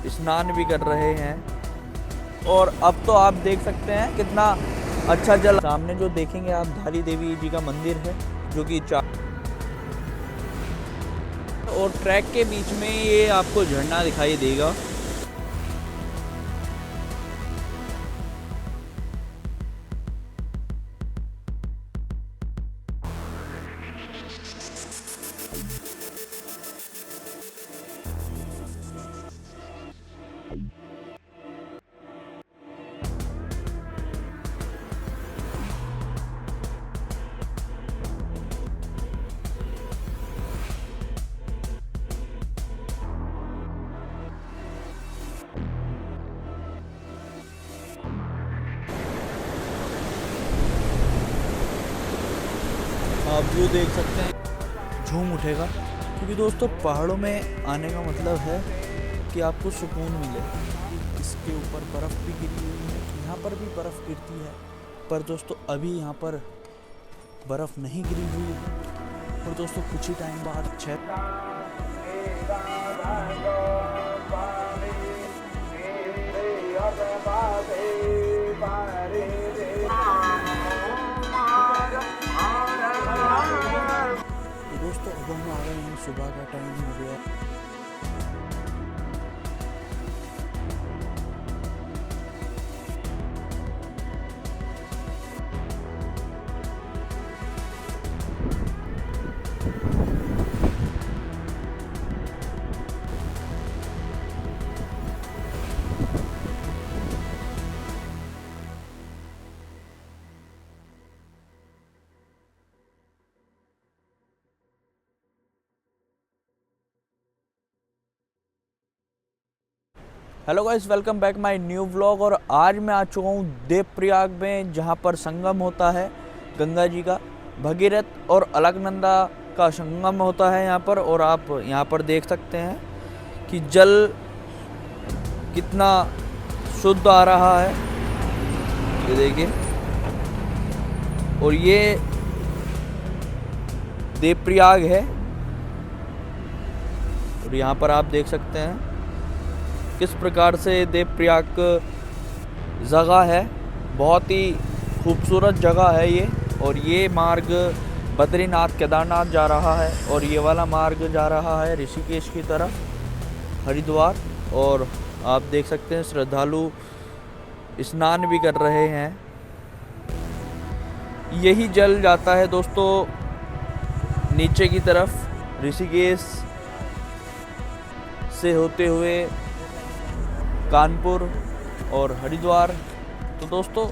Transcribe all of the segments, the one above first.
स्नान भी कर रहे हैं। और अब तो आप देख सकते हैं कितना अच्छा जल। सामने जो देखेंगे आप धारी देवी जी का मंदिर है, जो कि और ट्रैक के बीच में ये आपको झरना दिखाई देगा। आप व्यू देख सकते हैं, झूम उठेगा। क्योंकि दोस्तों पहाड़ों में आने का मतलब है कि आपको सुकून मिले। इसके ऊपर बर्फ़ भी गिरी हुई है, यहाँ पर भी बर्फ़ गिरती है, पर दोस्तों अभी यहाँ पर बर्फ़ नहीं गिरी हुई है। और दोस्तों कुछ ही टाइम बाद तो दोस्तों अब हम आ गए हैं, सुबह का टाइम हो गया। Hello guys, welcome back my new vlog. और आज मैं आ चुका हूँ देवप्रयाग में, जहाँ पर संगम होता है गंगा जी का। भगीरथ और अलकनंदा का संगम होता है यहाँ पर। और आप यहाँ पर देख सकते हैं कि जल कितना शुद्ध आ रहा है, ये देखिए। और ये देवप्रयाग है। और यहाँ पर आप देख सकते हैं किस प्रकार से देवप्रयाग जगह है। बहुत ही खूबसूरत जगह है ये। और ये मार्ग बद्रीनाथ केदारनाथ जा रहा है, और ये वाला मार्ग जा रहा है ऋषिकेश की तरफ, हरिद्वार। और आप देख सकते हैं श्रद्धालु स्नान भी कर रहे हैं। यही जल जाता है दोस्तों नीचे की तरफ, ऋषिकेश से होते हुए कानपुर और हरिद्वार। तो दोस्तों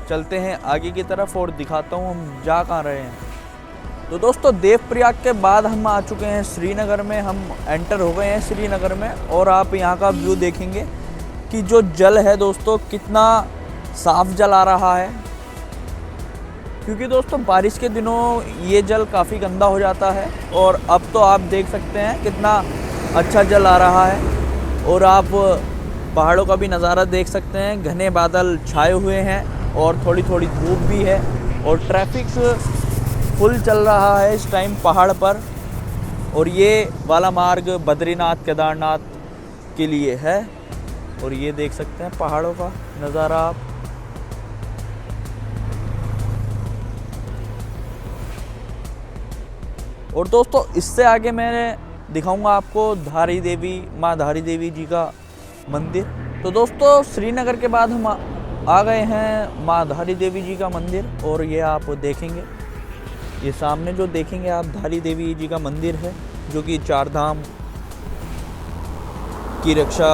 चलते हैं आगे की तरफ और दिखाता हूँ हम जा कहाँ रहे हैं। तो दोस्तों देवप्रयाग के बाद हम आ चुके हैं श्रीनगर में। हम एंटर हो गए हैं श्रीनगर में। और आप यहाँ का व्यू देखेंगे कि जो जल है दोस्तों कितना साफ जल आ रहा है। क्योंकि दोस्तों बारिश के दिनों ये जल काफ़ी गंदा हो जाता है। और अब तो आप देख सकते हैं कितना अच्छा जल आ रहा है। और आप पहाड़ों का भी नज़ारा देख सकते हैं, घने बादल छाए हुए हैं और थोड़ी थोड़ी धूप भी है। और ट्रैफिक फुल चल रहा है इस टाइम पहाड़ पर। और ये वाला मार्ग बद्रीनाथ केदारनाथ के लिए है। और ये देख सकते हैं पहाड़ों का नज़ारा आप। और दोस्तों इससे आगे मैं दिखाऊंगा आपको धारी देवी, माँ धारी देवी जी का मंदिर। तो दोस्तों श्रीनगर के बाद हम आ गए हैं माँ धारी देवी जी का मंदिर। और ये आप देखेंगे, ये सामने जो देखेंगे आप धारी देवी जी का मंदिर है, जो कि चार धाम की रक्षा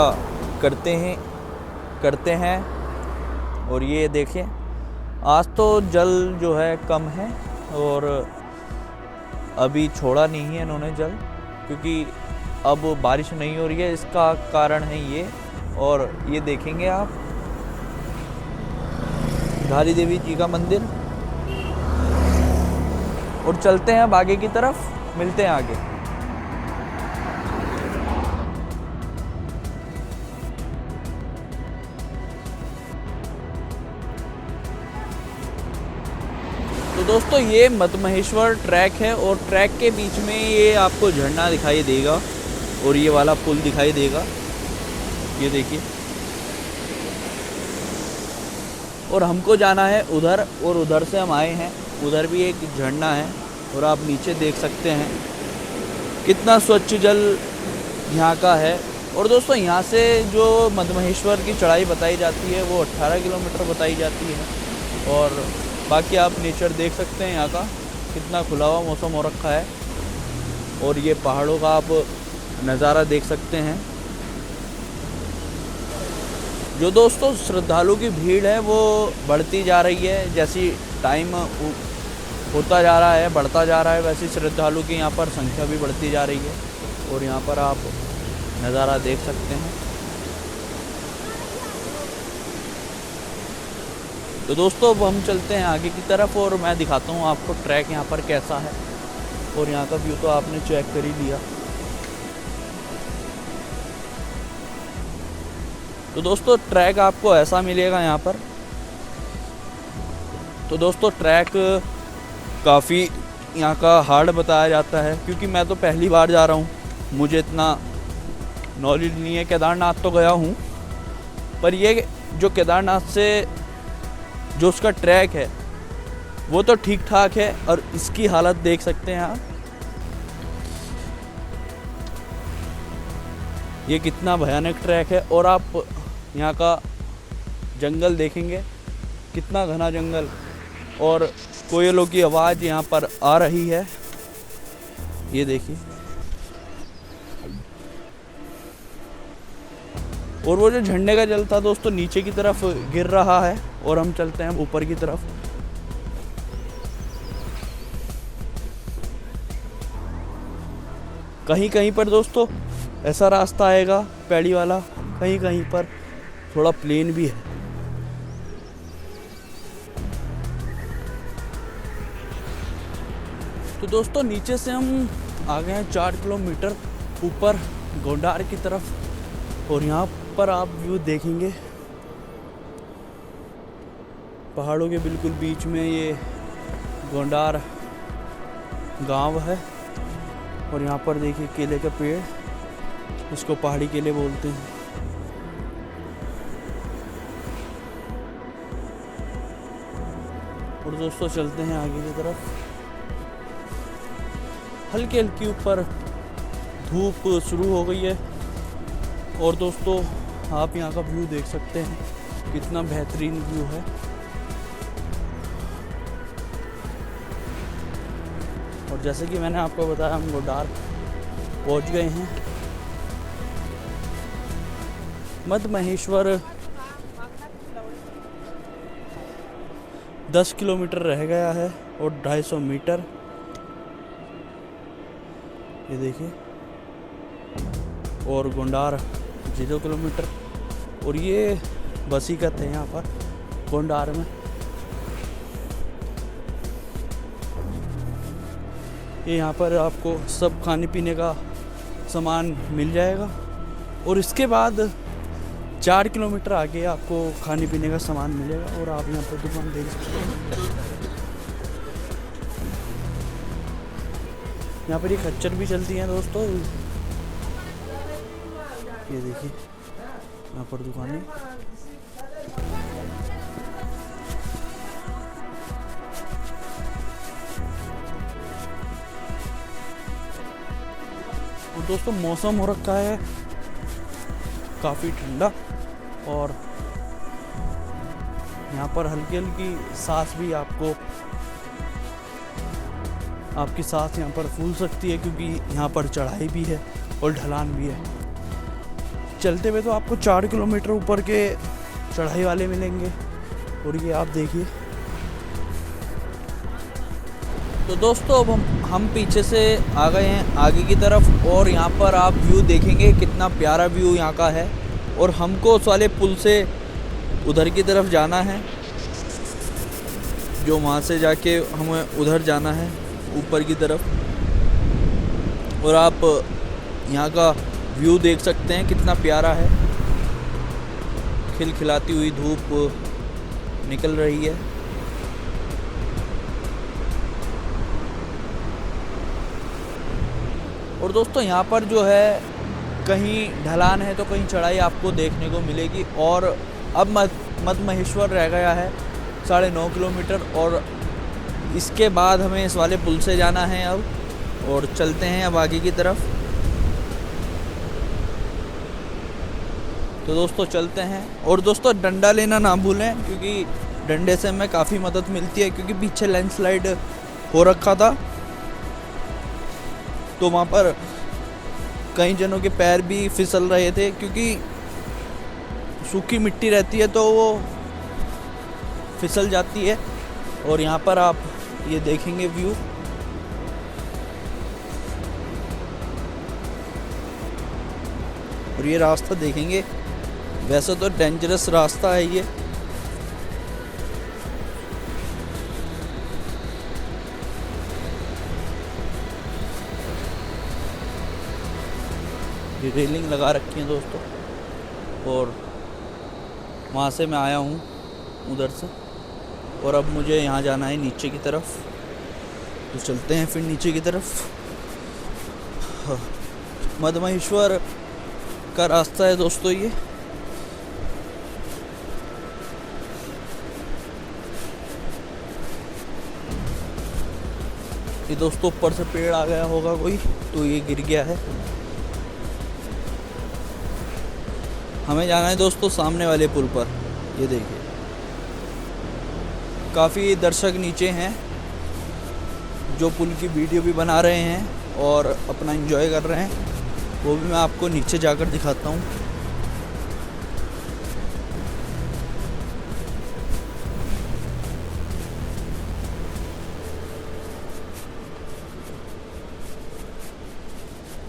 करते हैं। और ये देखिए आज तो जल जो है कम है, और अभी छोड़ा नहीं है इन्होंने जल, क्योंकि अब बारिश नहीं हो रही है, इसका कारण है ये। और ये देखेंगे आप धारी देवी जी का मंदिर। और चलते हैं अब आगे की तरफ, मिलते हैं आगे। तो दोस्तों ये मद्महेश्वर ट्रैक है, और ट्रैक के बीच में ये आपको झरना दिखाई देगा, और ये वाला पुल दिखाई देगा, ये देखिए। और हमको जाना है उधर, और उधर से हम आए हैं। उधर भी एक झरना है और आप नीचे देख सकते हैं कितना स्वच्छ जल यहाँ का है। और दोस्तों यहाँ से जो मद्महेश्वर की चढ़ाई बताई जाती है वो 18 किलोमीटर बताई जाती है। और बाकी आप नेचर देख सकते हैं यहाँ का, कितना खुला हुआ मौसम हो रखा है। और ये पहाड़ों का आप नज़ारा देख सकते हैं। जो दोस्तों श्रद्धालु की भीड़ है वो बढ़ती जा रही है, जैसी टाइम होता जा रहा है, बढ़ता जा रहा है, वैसे श्रद्धालु की यहाँ पर संख्या भी बढ़ती जा रही है। और यहाँ पर आप नज़ारा देख सकते हैं। तो दोस्तों अब हम चलते हैं आगे की तरफ और मैं दिखाता हूँ आपको ट्रैक यहाँ पर कैसा है। और यहाँ का व्यू तो आपने चेक कर ही लिया। तो दोस्तों ट्रैक आपको ऐसा मिलेगा यहाँ पर। तो दोस्तों ट्रैक काफ़ी यहाँ का हार्ड बताया जाता है, क्योंकि मैं तो पहली बार जा रहा हूँ, मुझे इतना नॉलेज नहीं है। केदारनाथ तो गया हूँ, पर ये जो केदारनाथ से जो उसका ट्रैक है वो तो ठीक ठाक है। और इसकी हालत देख सकते हैं आप, ये कितना भयानक ट्रैक है। और आप यहाँ का जंगल देखेंगे, कितना घना जंगल, और कोयलों की आवाज़ यहाँ पर आ रही है, ये देखिए। और वो जो झरने का जल था दोस्तों नीचे की तरफ गिर रहा है। और हम चलते हैं ऊपर की तरफ। कहीं कहीं पर दोस्तों ऐसा रास्ता आएगा पैड़ी वाला, कहीं कहीं पर थोड़ा प्लेन भी है। तो दोस्तों नीचे से हम आ गए हैं 4 किलोमीटर ऊपर गोंडार की तरफ। और यहाँ पर आप व्यू देखेंगे, पहाड़ों के बिल्कुल बीच में ये गोंडार गांव है। और यहाँ पर देखिए केले का पेड़, इसको पहाड़ी केले बोलते हैं। और दोस्तों चलते हैं आगे की तरफ। हल्की हल्की ऊपर धूप शुरू हो गई है। और दोस्तों आप यहाँ का व्यू देख सकते हैं, कितना बेहतरीन व्यू है। और जैसे कि मैंने आपको बताया, हम गोंडार पहुँच गए हैं। मद्महेश्वर 10 किलोमीटर रह गया है और 250 मीटर, ये देखिए। और गोंडार 0 किलोमीटर। और ये बसीकत है यहाँ पर गोंडार में। ये यहाँ पर आपको सब खाने पीने का सामान मिल जाएगा। और इसके बाद 4 किलोमीटर आगे आपको खाने पीने का सामान मिलेगा। और आप यहाँ पर दुकान देख सकते हैं। यहाँ पर ये खच्चर भी चलती हैं दोस्तों, ये देखिए यहाँ पर दुकानें। और दोस्तों मौसम हो रखा है काफ़ी ठंडा। और यहाँ पर हल्की हल्की सांस भी आपकी सांस यहाँ पर फूल सकती है, क्योंकि यहाँ पर चढ़ाई भी है और ढलान भी है। चलते हुए तो आपको 4 किलोमीटर ऊपर के चढ़ाई वाले मिलेंगे। और ये आप देखिए। तो दोस्तों अब हम पीछे से आ गए हैं आगे की तरफ। और यहाँ पर आप व्यू देखेंगे, कितना प्यारा व्यू यहाँ का है। और हमको उस वाले पुल से उधर की तरफ जाना है, जो वहाँ से जाके हमें उधर जाना है ऊपर की तरफ। और आप यहाँ का व्यू देख सकते हैं, कितना प्यारा है। खिलखिलाती हुई धूप निकल रही है। और दोस्तों यहाँ पर जो है कहीं ढलान है तो कहीं चढ़ाई आपको देखने को मिलेगी। और अब मद महेश्वर रह गया है 9.5 किलोमीटर, और इसके बाद हमें इस वाले पुल से जाना है अब, और चलते हैं अब आगे की तरफ। तो दोस्तों चलते हैं। और दोस्तों डंडा लेना ना भूलें, क्योंकि डंडे से हमें काफ़ी मदद मिलती है, क्योंकि पीछे लैंडस्लाइड हो रखा था तो वहाँ पर कई जनों के पैर भी फिसल रहे थे, क्योंकि सूखी मिट्टी रहती है तो वो फिसल जाती है। और यहाँ पर आप ये देखेंगे व्यू, और ये रास्ता देखेंगे। वैसे तो डेंजरस रास्ता है ये, रेलिंग लगा रखी है दोस्तों, और वहाँ से मैं आया हूँ उधर से, और अब मुझे यहाँ जाना है नीचे की तरफ। तो चलते हैं फिर नीचे की तरफ। मद महेश्वर का रास्ता है दोस्तों ये। दोस्तों ऊपर से पेड़ आ गया होगा कोई, तो ये गिर गया है। हमें जाना है दोस्तों सामने वाले पुल पर। ये देखिए काफ़ी दर्शक नीचे हैं जो पुल की वीडियो भी बना रहे हैं और अपना एंजॉय कर रहे हैं, वो भी मैं आपको नीचे जाकर दिखाता हूँ।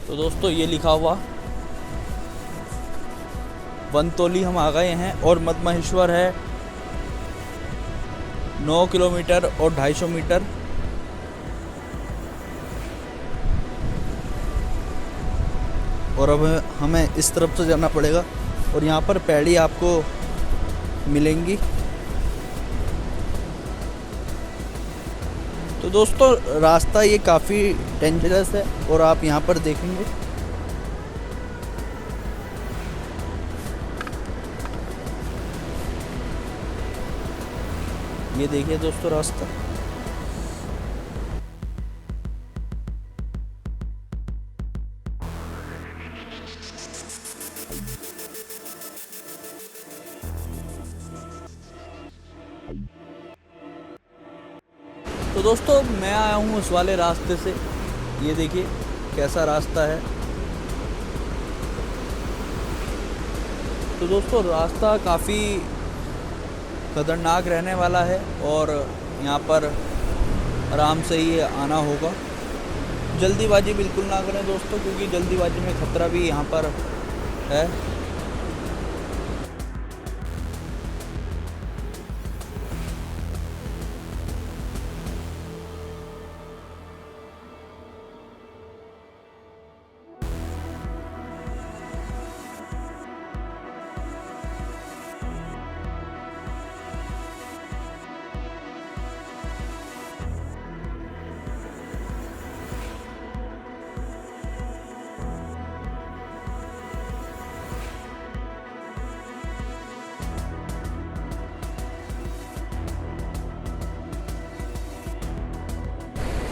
तो दोस्तों ये लिखा हुआ वनतोली हम आ गए हैं, और मद महेश्वर है 9 किलोमीटर और 250 मीटर। और अब हमें इस तरफ से जाना पड़ेगा, और यहाँ पर पैड़ी आपको मिलेंगी। तो दोस्तों रास्ता ये काफ़ी डेंजरस है, और आप यहाँ पर देखेंगे ये देखिए दोस्तों रास्ता। तो दोस्तों मैं आया हूँ उस वाले रास्ते से, ये देखिए कैसा रास्ता है। तो दोस्तों रास्ता काफ़ी खतरनाक रहने वाला है, और यहाँ पर आराम से ही आना होगा। जल्दीबाजी बिल्कुल ना करें दोस्तों, क्योंकि जल्दीबाजी में खतरा भी यहाँ पर है।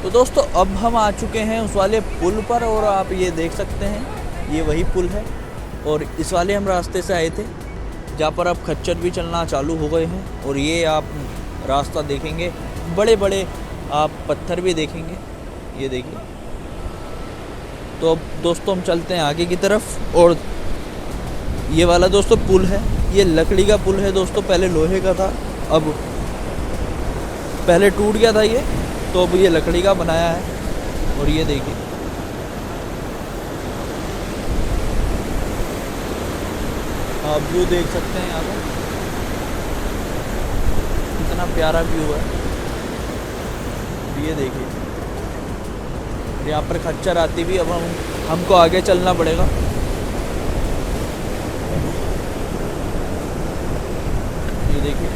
तो दोस्तों अब हम आ चुके हैं उस वाले पुल पर, और आप ये देख सकते हैं ये वही पुल है। और इस वाले हम रास्ते से आए थे जहाँ पर अब खच्चर भी चलना चालू हो गए हैं, और ये आप रास्ता देखेंगे, बड़े बड़े आप पत्थर भी देखेंगे, ये देखिए। तो अब दोस्तों हम चलते हैं आगे की तरफ। और ये वाला दोस्तों पुल है, ये लकड़ी का पुल है दोस्तों, पहले लोहे का था, अब पहले टूट गया था ये, तो अब ये लकड़ी का बनाया है। और ये देखिए आप व्यू देख सकते हैं यहाँ पर, कितना प्यारा व्यू है। ये देखिए यहाँ पर खच्चर आती भी, अब हमको आगे चलना पड़ेगा। ये देखिए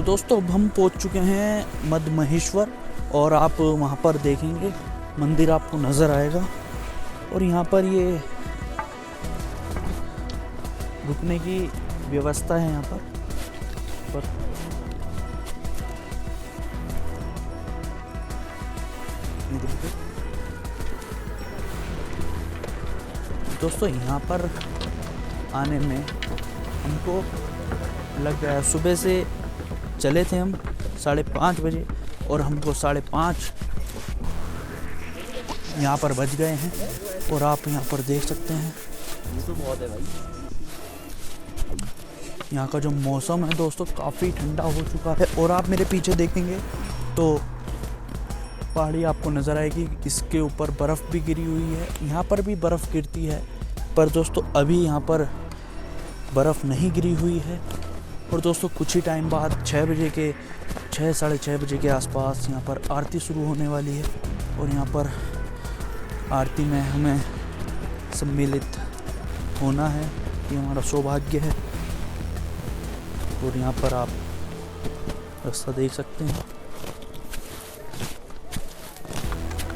दोस्तों अब हम पहुंच चुके हैं मद महेश्वर और आप वहां पर देखेंगे मंदिर आपको नज़र आएगा। और यहाँ पर ये रुकने की व्यवस्था है यहाँ पर ये देखिए दोस्तों, यहाँ पर आने में हमको लग गया, सुबह से चले थे हम 5:30 बजे और हमको 5:30 यहाँ पर बज गए हैं। और आप यहाँ पर देख सकते हैं ये तो बहुत है भाई। यहाँ का जो मौसम है दोस्तों काफ़ी ठंडा हो चुका है। और आप मेरे पीछे देखेंगे तो पहाड़ी आपको नज़र आएगी, इसके ऊपर बर्फ़ भी गिरी हुई है। यहाँ पर भी बर्फ़ गिरती है पर दोस्तों अभी यहाँ पर बर्फ़ नहीं गिरी हुई है। और दोस्तों कुछ ही टाइम बाद 6 साढ़े 6 बजे के आसपास यहाँ पर आरती शुरू होने वाली है। और यहाँ पर आरती में हमें सम्मिलित होना है, ये हमारा सौभाग्य है। और यहाँ पर आप रास्ता देख सकते हैं,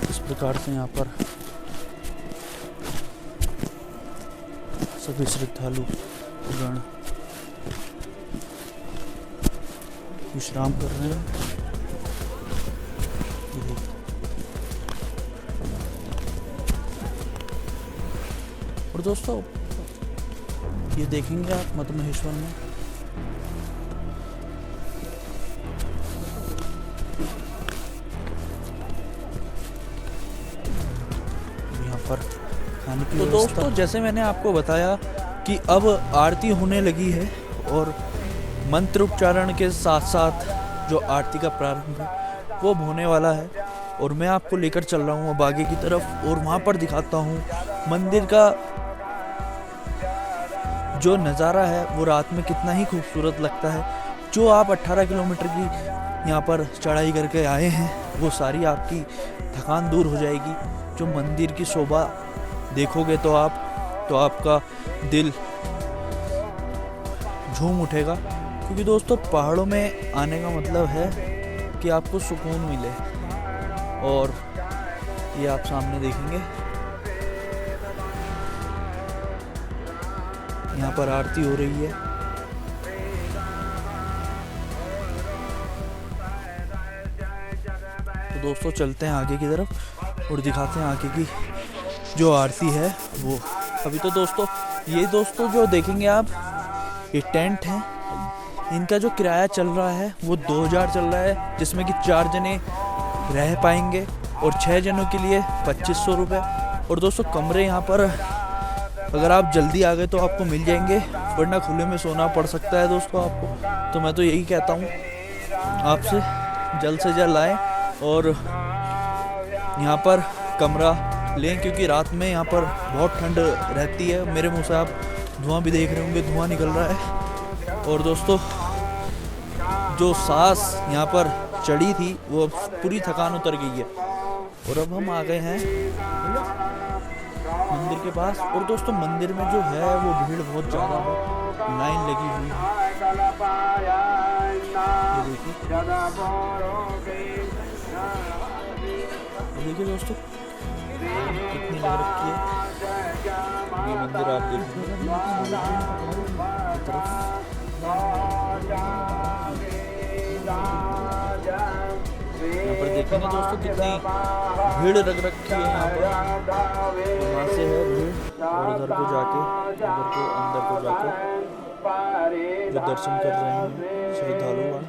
इस प्रकार से यहाँ पर सभी श्रद्धालु गण विश्राम कर रहे हैं। और दोस्तों ये देखेंगे आप मद महेश्वर में यहाँ पर खाने की। तो दोस्तों जैसे मैंने आपको बताया कि अब आरती होने लगी है और मंत्र उच्चारण के साथ साथ जो आरती का प्रारंभ है वो होने वाला है। और मैं आपको लेकर चल रहा हूँ अब आगे की तरफ और वहाँ पर दिखाता हूँ मंदिर का जो नज़ारा है वो रात में कितना ही खूबसूरत लगता है। जो आप 18 किलोमीटर की यहाँ पर चढ़ाई करके आए हैं वो सारी आपकी थकान दूर हो जाएगी। जो मंदिर की शोभा देखोगे तो आपका दिल झूम उठेगा, क्योंकि दोस्तों पहाड़ों में आने का मतलब है कि आपको सुकून मिले। और ये आप सामने देखेंगे यहाँ पर आरती हो रही है। तो दोस्तों चलते हैं आगे की तरफ और दिखाते हैं आगे की जो आरती है वो। अभी तो दोस्तों जो देखेंगे आप, ये टेंट है, इनका जो किराया चल रहा है वो 2000 चल रहा है, जिसमें कि 4 जने रह पाएंगे और 6 जनों के लिए 2500 रुपये। और दोस्तों कमरे यहाँ पर अगर आप जल्दी आ गए तो आपको मिल जाएंगे, वरना खुले में सोना पड़ सकता है दोस्तों आपको। तो मैं तो यही कहता हूँ आपसे जल्द से जल्द आएँ और यहाँ पर कमरा लें, क्योंकि रात में यहाँ पर बहुत ठंड रहती है। मेरे मुँह से आप धुआं भी देख रहे होंगे, धुआं निकल रहा है। और दोस्तों जो सांस यहाँ पर चढ़ी थी वो पूरी थकान उतर गई है। और अब हम आ गए हैं मंदिर के पास। और दोस्तों मंदिर में जो है वो भीड़ बहुत ज़्यादा है, लाइन लगी हुई है। ये देखिए दोस्तों कितनी लग रखी है। ये मंदिर आप देखेंगे यहाँ पर देखेंगे दोस्तों कितनी भीड़ लग रखी है यहाँ पर। यहाँ से है भीड़ और उधर को जाके अंदर को जाके जो दर्शन कर रहे हैं श्रद्धालुगण।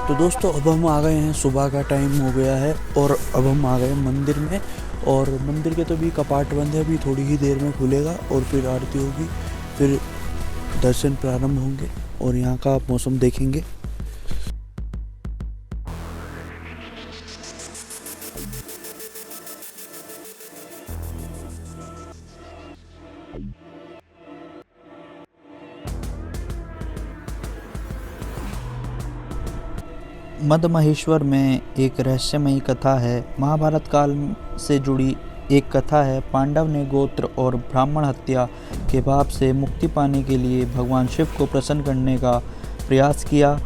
तो दोस्तों अब हम आ गए हैं, सुबह का टाइम हो गया है और अब हम आ गए मंदिर में। और मंदिर के तो भी कपाट बंद है, अभी थोड़ी ही देर में खुलेगा और फिर आरती होगी, फिर दर्शन प्रारंभ होंगे और यहाँ का आप मौसम देखेंगे। मद्महेश्वर में एक रहस्यमयी कथा है। महाभारत काल से जुड़ी एक कथा है। पांडव ने गोत्र और ब्राह्मण हत्या के पाप से मुक्ति पाने के लिए भगवान शिव को प्रसन्न करने का प्रयास किया।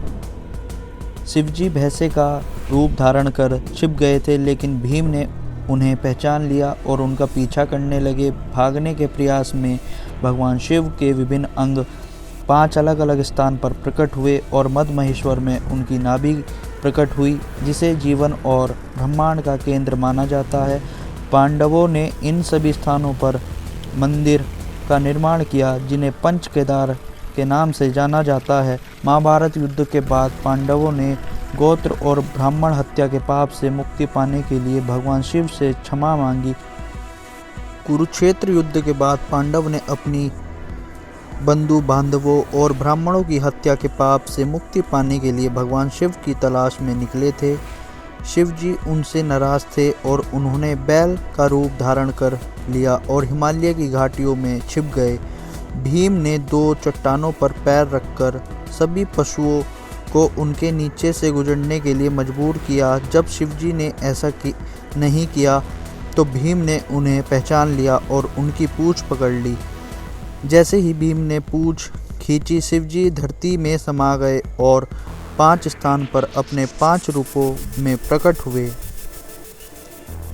शिवजी भैंसे का रूप धारण कर छिप गए थे, लेकिन भीम ने उन्हें पहचान लिया और उनका पीछा करने लगे। भागने के प्रयास में भगवान शिव के विभिन्न अंग 5 अलग अलग स्थान पर प्रकट हुए और मद्महेश्वर में उनकी नाभि प्रकट हुई, जिसे जीवन और ब्रह्मांड का केंद्र माना जाता है। पांडवों ने इन सभी स्थानों पर मंदिर का निर्माण किया, जिन्हें पंच केदार के नाम से जाना जाता है। महाभारत युद्ध के बाद पांडवों ने गोत्र और ब्राह्मण हत्या के पाप से मुक्ति पाने के लिए भगवान शिव से क्षमा मांगी। कुरुक्षेत्र युद्ध के बाद पांडव ने अपनी बंधु बांधवों और ब्राह्मणों की हत्या के पाप से मुक्ति पाने के लिए भगवान शिव की तलाश में निकले थे। शिव जी उनसे नाराज थे और उन्होंने बैल का रूप धारण कर लिया और हिमालय की घाटियों में छिप गए। भीम ने 2 चट्टानों पर पैर रखकर सभी पशुओं को उनके नीचे से गुजरने के लिए मजबूर किया। जब शिवजी ने ऐसा नहीं किया तो भीम ने उन्हें पहचान लिया और उनकी पूंछ पकड़ ली। जैसे ही भीम ने पूंछ खींची, शिवजी धरती में समा गए और 5 स्थान पर अपने 5 रूपों में प्रकट हुए।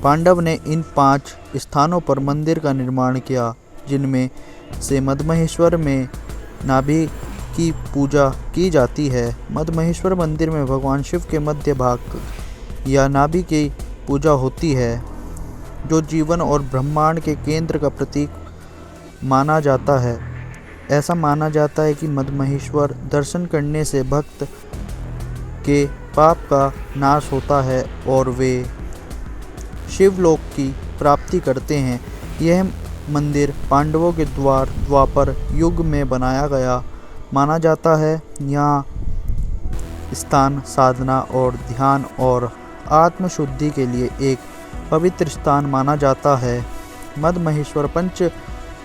पांडव ने इन 5 स्थानों पर मंदिर का निर्माण किया, जिनमें से मद्महेश्वर में नाभि की पूजा की जाती है। मद्महेश्वर मंदिर में भगवान शिव के मध्य भाग या नाभि की पूजा होती है, जो जीवन और ब्रह्मांड के केंद्र का प्रतीक माना जाता है। ऐसा माना जाता है कि मद्महेश्वर दर्शन करने से भक्त के पाप का नाश होता है और वे शिवलोक की प्राप्ति करते हैं। यह मंदिर पांडवों के द्वापर युग में बनाया गया माना जाता है। यहाँ स्थान साधना और ध्यान और आत्मशुद्धि के लिए एक पवित्र स्थान माना जाता है। मद्महेश्वर पंच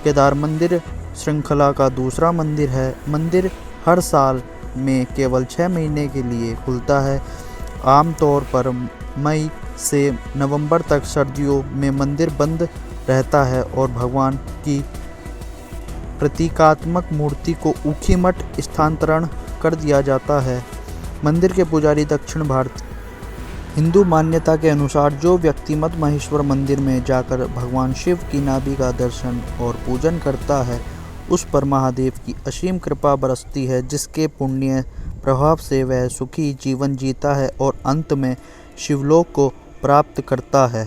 केदार मंदिर श्रृंखला का दूसरा मंदिर है। मंदिर हर साल में केवल 6 महीने के लिए खुलता है। आमतौर पर मई से नवंबर तक सर्दियों में मंदिर बंद रहता है और भगवान की प्रतीकात्मक मूर्ति को ऊखीमठ स्थानांतरण कर दिया जाता है। मंदिर के पुजारी दक्षिण भारत। हिंदू मान्यता के अनुसार जो व्यक्ति मद्महेश्वर मंदिर में जाकर भगवान शिव की नाभि का दर्शन और पूजन करता है, उस पर महादेव की असीम कृपा बरसती है, जिसके पुण्य प्रभाव से वह सुखी जीवन जीता है और अंत में शिवलोक को प्राप्त करता है।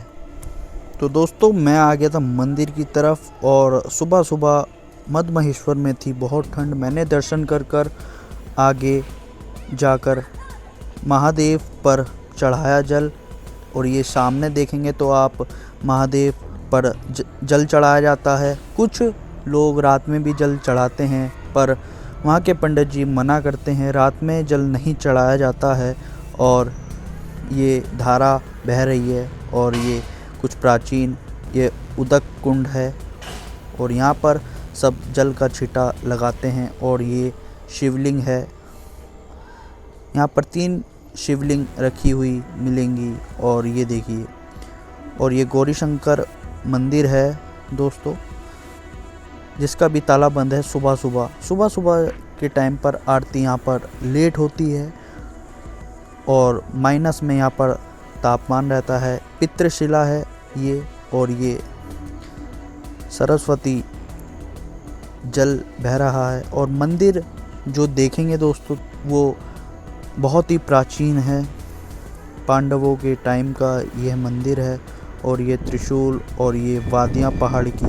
तो दोस्तों, मैं आ गया था मंदिर की तरफ और सुबह सुबह मद्महेश्वर में थी बहुत ठंड। मैंने दर्शन कर आगे जाकर महादेव पर चढ़ाया जल, और ये सामने देखेंगे तो आप महादेव पर जल चढ़ाया जाता है। कुछ लोग रात में भी जल चढ़ाते हैं, पर वहाँ के पंडित जी मना करते हैं, रात में जल नहीं चढ़ाया जाता है। और ये धारा बह रही है और ये कुछ प्राचीन ये उदक कुंड है और यहाँ पर सब जल का छींटा लगाते हैं। और ये शिवलिंग है, यहाँ पर 3 शिवलिंग रखी हुई मिलेंगी। और ये देखिए, और ये गौरी शंकर मंदिर है दोस्तों, जिसका भी ताला बंद है। सुबह सुबह के टाइम पर आरती यहाँ पर लेट होती है और माइनस में यहाँ पर तापमान रहता है। पितृशिला है ये, और ये सरस्वती जल बह रहा है। और मंदिर जो देखेंगे दोस्तों, वो बहुत ही प्राचीन है। पांडवों के टाइम का यह मंदिर है और ये त्रिशूल और ये वादियाँ पहाड़ की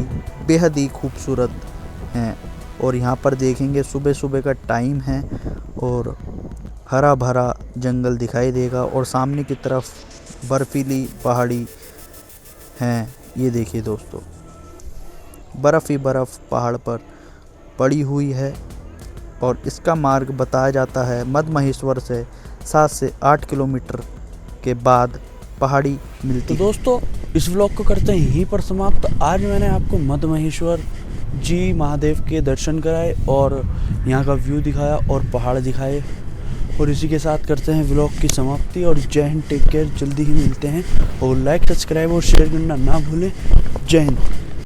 बेहद ही खूबसूरत हैं। और यहाँ पर देखेंगे सुबह सुबह का टाइम है और हरा भरा जंगल दिखाई देगा और सामने की तरफ बर्फीली पहाड़ी हैं। ये देखिए दोस्तों, बर्फ़ ही बर्फ़ पहाड़ पर पड़ी हुई है और इसका मार्ग बताया जाता है मद महेश्वर से 7 से 8 किलोमीटर के बाद पहाड़ी मिलती है। दोस्तों इस व्लॉग को करते हैं यहीं पर समाप्त। आज मैंने आपको मद महेश्वर जी महादेव के दर्शन कराए और यहाँ का व्यू दिखाया और पहाड़ दिखाए, और इसी के साथ करते हैं व्लॉग की समाप्ति। और जय हिंद, टेक केयर, जल्दी ही मिलते हैं और लाइक, सब्सक्राइब और शेयर करना ना भूलें। जय हिंद।